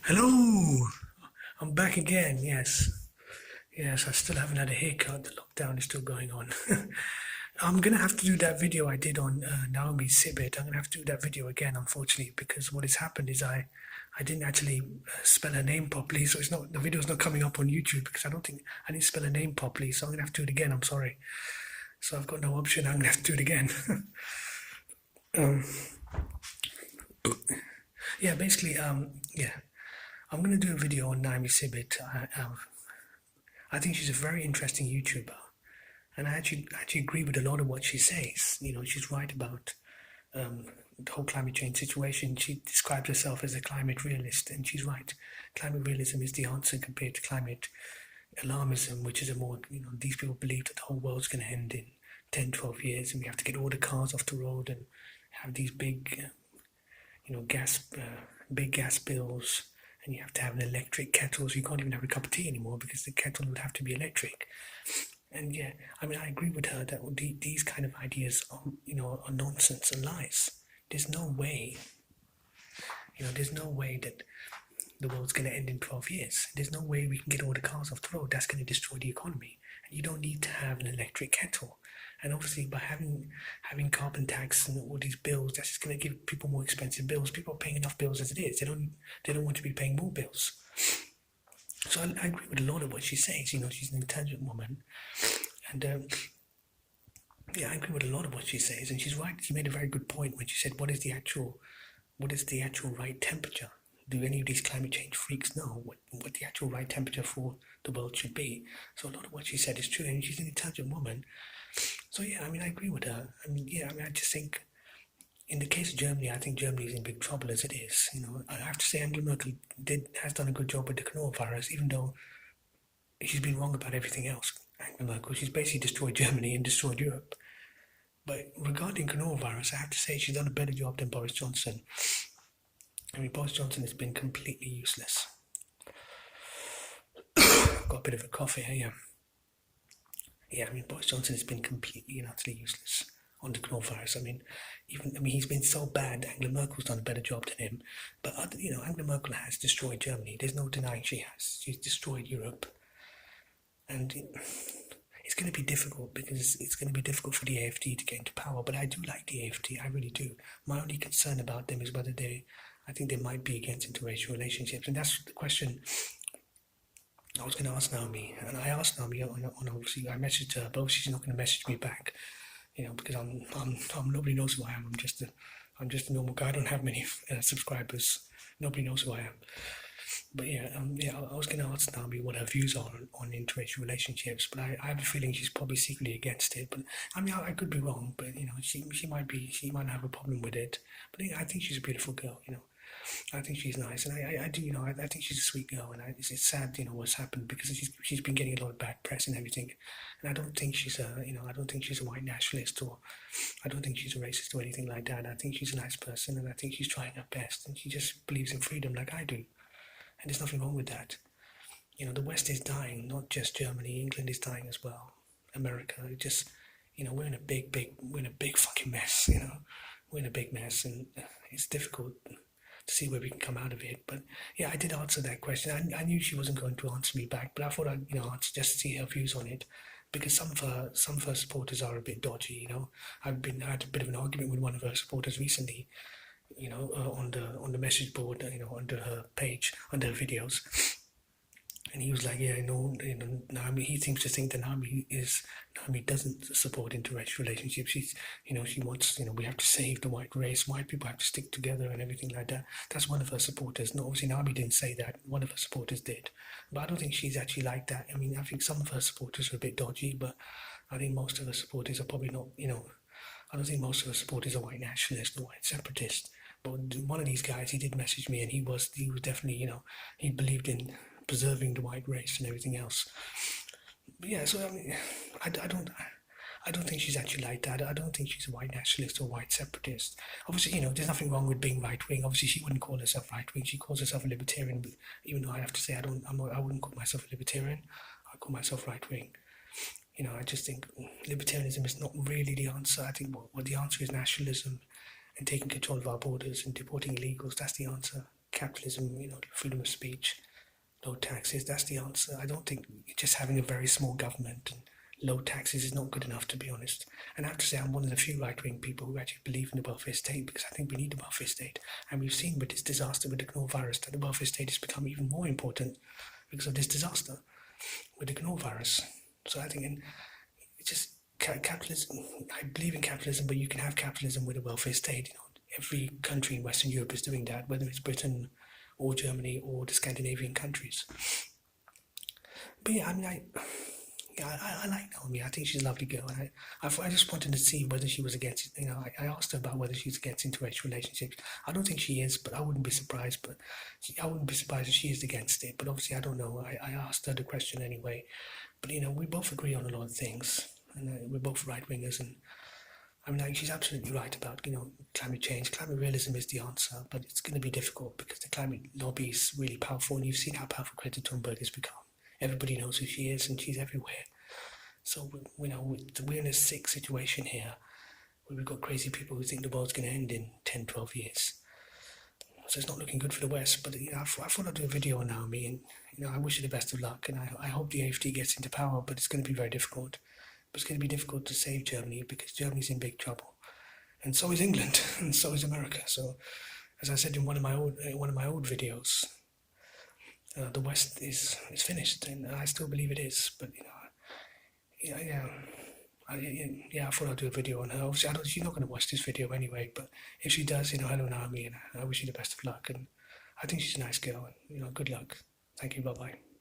Hello, I'm back again. Yes, I still haven't had a haircut. The lockdown is still going on. I'm gonna have to do that video I did on Naomi seibt. I'm gonna have to do that video again, unfortunately, because what has happened is I didn't actually spell her name properly, so it's not the video's not coming up on YouTube because I don't think I didn't spell her name properly. So I'm gonna have to do it again. I'm sorry. So I've got no option. I'm gonna have to do it again. um, yeah, basically, yeah, I'm gonna do a video on Naomi seibt. I think she's a very interesting YouTuber, and I actually agree with a lot of what she says. She's right about the whole climate change situation. She describes herself as a climate realist, and she's right. Climate realism is the answer compared to climate alarmism, which is a more these people believe that the whole world's going to end in 10, 12 years, and we have to get all the cars off the road and have these big big gas bills, and you have to have an electric kettle, so you can't even have a cup of tea anymore because the kettle would have to be electric. And yeah, I mean, I agree with her that these kind of ideas are nonsense and lies. There's no way, there's no way that the world's going to end in 12 years. There's no way we can get all the cars off the road. That's going to destroy the economy. And you don't need to have an electric kettle. And obviously, by having carbon tax and all these bills, that's just going to give people more expensive bills. People are paying enough bills as it is. They don't want to be paying more bills. So I agree with a lot of what she says. She's an intelligent woman, and yeah, I agree with a lot of what she says. And she's right. She made a very good point when she said, what is the actual right temperature? Do any of these climate change freaks know what the actual right temperature for the world should be? So a lot of what she said is true, and she's an intelligent woman. So yeah, I mean, I agree with her. I mean, yeah, I mean, I just think in the case of Germany, I think Germany is in big trouble as it is. I have to say Angela Merkel has done a good job with the coronavirus, even though she's been wrong about everything else. Angela Merkel, she's basically destroyed Germany and destroyed Europe. But regarding coronavirus, I have to say she's done a better job than Boris Johnson. I mean, Boris Johnson has been completely useless. I've got a bit of a cough here, yeah. Yeah, I mean, Boris Johnson has been completely and utterly useless on the coronavirus. He's been so bad. Angela Merkel's done a better job than him, but Angela Merkel has destroyed Germany. There's no denying she has. She's destroyed Europe, and it's going to be difficult because it's going to be difficult for the AfD to get into power. But I do like the AfD. I really do. My only concern about them is whether I think they might be against interracial relationships, and that's the question I was going to ask Naomi, and I asked Naomi on obviously I messaged her, but obviously she's not going to message me back, because I'm nobody knows who I am. I'm just a normal guy. I don't have many subscribers. Nobody knows who I am. But yeah, I was going to ask Naomi what her views are on interracial relationships, but I have a feeling she's probably secretly against it. But I mean, I could be wrong, but she might have a problem with it. But I think she's a beautiful girl. I think she's nice, and I do, I think she's a sweet girl, and it's sad, what's happened because she's been getting a lot of bad press and everything, and I don't think she's I don't think she's a white nationalist, or I don't think she's a racist or anything like that. I think she's a nice person, and I think she's trying her best, and she just believes in freedom like I do, and there's nothing wrong with that. The West is dying, not just Germany. England is dying as well. America, we're in a we're in a big fucking mess. We're in a big mess, and it's difficult to see where we can come out of it. But yeah, I did answer that question. I knew she wasn't going to answer me back, but I thought I'd answer just to see her views on it, because some of her supporters are a bit dodgy. I had a bit of an argument with one of her supporters recently. On the message board, under her page, under her videos. And he was like, yeah, Naomi, he seems to think that Naomi doesn't support interracial relationships. She wants, we have to save the white race. White people have to stick together and everything like that. That's one of her supporters. No, obviously Naomi didn't say that. One of her supporters did. But I don't think she's actually like that. I mean, I think some of her supporters are a bit dodgy, but I think most of her supporters are probably not, I don't think most of her supporters are white nationalists or white separatists. But one of these guys, he did message me, and he was definitely, he believed in preserving the white race and everything else. But yeah, so I mean, I don't think she's actually like that. I don't think she's a white nationalist or white separatist. Obviously, there's nothing wrong with being right wing. Obviously, she wouldn't call herself right wing. She calls herself a libertarian. But even though I have to say I wouldn't call myself a libertarian. I call myself right wing. I just think libertarianism is not really the answer. I think what the answer is nationalism and taking control of our borders and deporting illegals. That's the answer. capitalism, freedom of speech, low taxes. That's the answer. I don't think just having a very small government and low taxes is not good enough, to be honest. And I have to say, I'm one of the few right-wing people who actually believe in the welfare state, because I think we need the welfare state. And we've seen with this disaster with the coronavirus that the welfare state has become even more important because of this disaster with the coronavirus. So I think it's just capitalism. I believe in capitalism, but you can have capitalism with a welfare state. Every country in Western Europe is doing that, whether it's Britain or Germany or the Scandinavian countries. But yeah, I mean, I like Naomi. I think she's a lovely girl, and I just wanted to see whether she was against it. I asked her about whether she's against interracial relationships. I don't think she is, but I wouldn't be surprised. But I wouldn't be surprised if she is against it. But obviously, I don't know. I asked her the question anyway. But we both agree on a lot of things, and we're both right wingers. And I mean, she's absolutely right about climate change. Climate realism is the answer, but it's going to be difficult because the climate lobby is really powerful, and you've seen how powerful Greta Thunberg has become. Everybody knows who she is, and she's everywhere. So we're in a sick situation here, where we've got crazy people who think the world's going to end in 10, 12 years. So it's not looking good for the West. But I thought I'd do a video on Naomi, and I wish her the best of luck, and I hope the AfD gets into power. But it's going to be very difficult. But it's going to be difficult to save Germany because Germany's in big trouble, and so is England, and so is America. So, as I said in one of my old videos, the West is finished, and I still believe it is. But yeah. I thought I'd do a video on her. Obviously, she's not going to watch this video anyway, but if she does, hello Naomi, and I wish you the best of luck, and I think she's a nice girl, and good luck. Thank you, bye-bye.